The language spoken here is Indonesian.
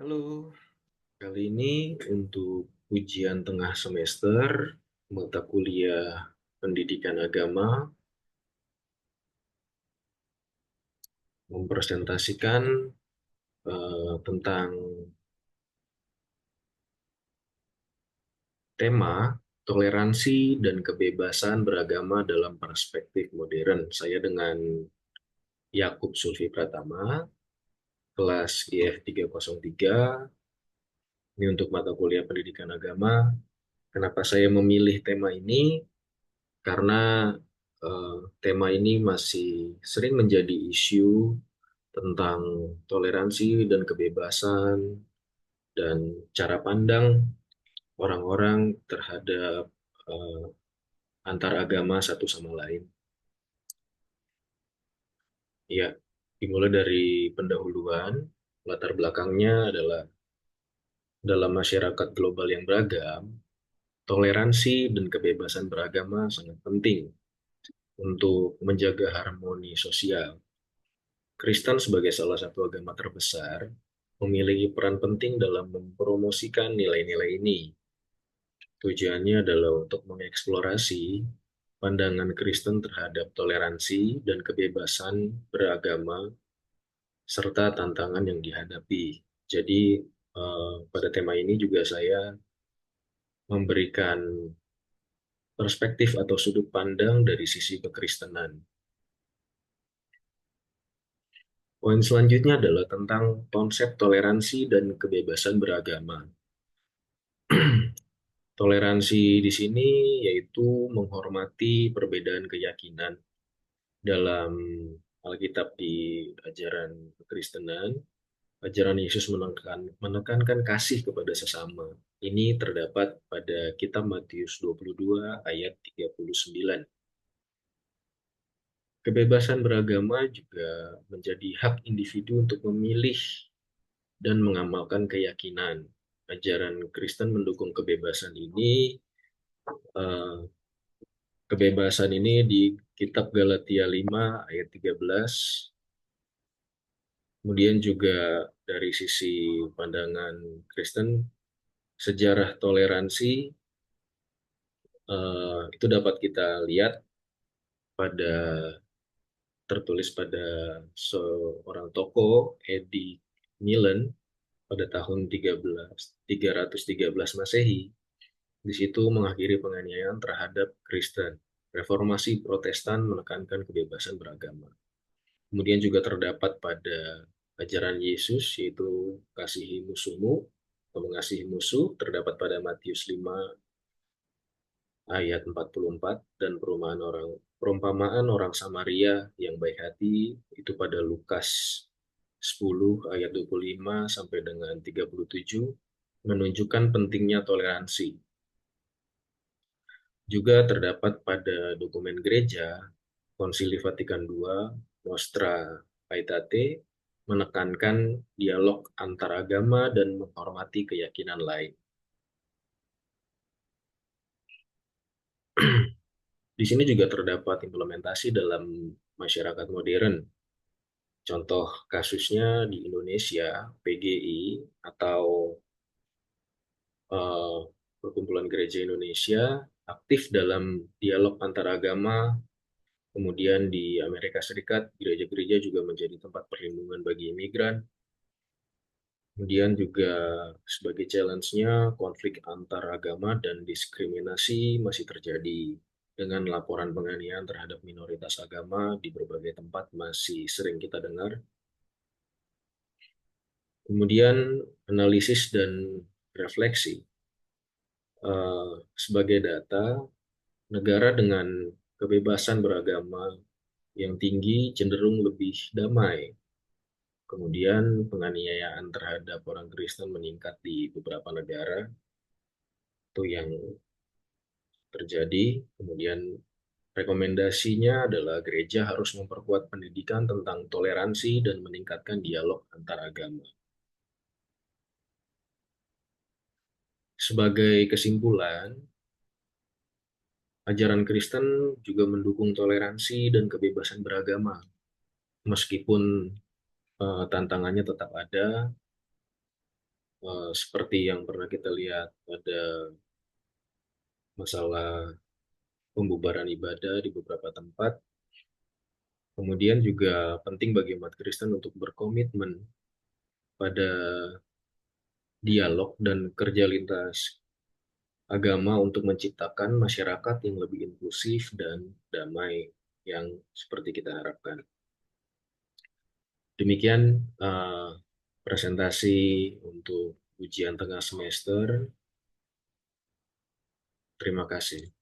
Halo, kali ini untuk ujian tengah semester mata kuliah Pendidikan Agama mempresentasikan tentang tema toleransi dan kebebasan beragama dalam perspektif modern. Saya dengan Yakub Sulfi Pratama, kelas IF 303. Ini untuk mata kuliah Pendidikan Agama. Kenapa saya memilih tema ini? Karena tema ini masih sering menjadi isu tentang toleransi dan kebebasan dan cara pandang orang-orang terhadap eh, antar agama satu sama lain. Ya, dimulai dari pendahuluan, latar belakangnya adalah dalam masyarakat global yang beragam, toleransi dan kebebasan beragama sangat penting untuk menjaga harmoni sosial. Kristen sebagai salah satu agama terbesar memiliki peran penting dalam mempromosikan nilai-nilai ini. Tujuannya adalah untuk mengeksplorasi pandangan Kristen terhadap toleransi dan kebebasan beragama serta tantangan yang dihadapi. Jadi, pada tema ini juga saya memberikan perspektif atau sudut pandang dari sisi kekristenan. Poin selanjutnya adalah tentang konsep toleransi dan kebebasan beragama. Toleransi di sini yaitu menghormati perbedaan keyakinan. Dalam Alkitab di ajaran Kekristenan, ajaran Yesus menekankan kasih kepada sesama. Ini terdapat pada kitab Matius 22 ayat 39. Kebebasan beragama juga menjadi hak individu untuk memilih dan mengamalkan keyakinan. Ajaran Kristen mendukung kebebasan ini. eh, Kebebasan ini di kitab Galatia 5 ayat 13. Kemudian juga dari sisi pandangan Kristen, sejarah toleransi itu dapat kita lihat pada tertulis pada seorang tokoh Eddie Millen pada tahun 313 Masehi. Di situ mengakhiri penganiayaan terhadap Kristen. Reformasi Protestan menekankan kebebasan beragama. Kemudian juga terdapat pada ajaran Yesus, yaitu kasihi musuhmu atau mengasihi musuh, terdapat pada Matius 5 ayat 44, dan perumpamaan orang Samaria yang baik hati itu pada Lukas 10 ayat 25 sampai dengan 37 menunjukkan pentingnya toleransi. Juga terdapat pada dokumen gereja Konsili Vatikan II Nostra Aetate menekankan dialog antaragama dan menghormati keyakinan lain. Di sini juga terdapat implementasi dalam masyarakat modern. Contoh kasusnya di Indonesia, PGI atau eh, Perkumpulan Gereja Indonesia aktif dalam dialog antaragama. Kemudian di Amerika Serikat, gereja-gereja juga menjadi tempat perlindungan bagi imigran. Kemudian juga sebagai challenge-nya, konflik antar agama dan diskriminasi masih terjadi dengan laporan penganiayaan terhadap minoritas agama di berbagai tempat masih sering kita dengar. Kemudian analisis dan refleksi. Sebagai data, negara dengan kebebasan beragama yang tinggi cenderung lebih damai. Kemudian penganiayaan terhadap orang Kristen meningkat di beberapa negara, itu yang terjadi. Kemudian rekomendasinya adalah gereja harus memperkuat pendidikan tentang toleransi dan meningkatkan dialog antar agama. Sebagai kesimpulan, ajaran Kristen juga mendukung toleransi dan kebebasan beragama, meskipun tantangannya tetap ada. seperti yang pernah kita lihat pada masalah pembubaran ibadah di beberapa tempat. Kemudian juga penting bagi umat Kristen untuk berkomitmen pada dialog dan kerja lintas agama untuk menciptakan masyarakat yang lebih inklusif dan damai yang seperti kita harapkan. Demikian presentasi untuk ujian tengah semester. Terima kasih.